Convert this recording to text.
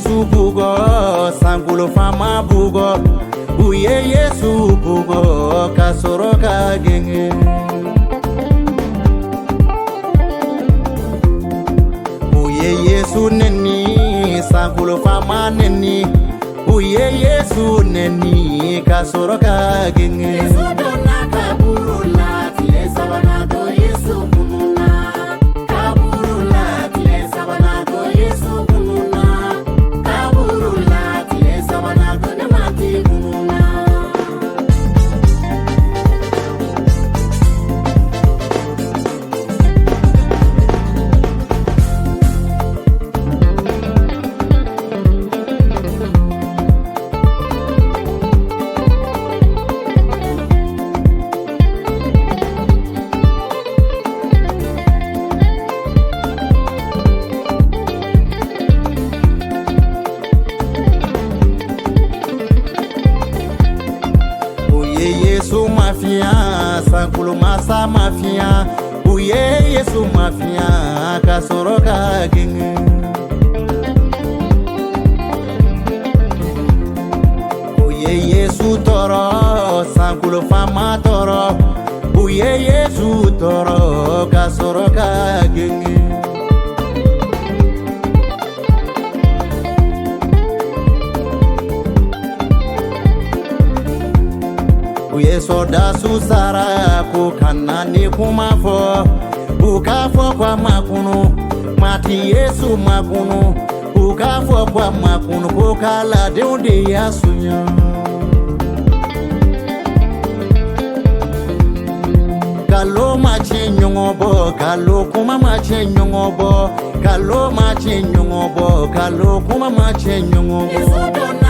Yesu bugo sangulo fama bugo uye Yesu bugo kasoro ka genge uye Yesu neni sangulo fama neni uye Yesu neni kasoro ka genge Yesu mafia, sankulo masa mafia uye Yesu mafia, kasoro ka genge uye Yesu toro, sankulo fama toro uye Yesu toro, kasoro ka genge Yeso da susara ko kanani kumafo ukafo kwa makunu mati Yesu makunu ukafo kwa makunu ko kala deunde yasunya kalo machi nyongobo kalo kuma machi nyongobo kalo machi nyongobo kalo kuma machi nyongobo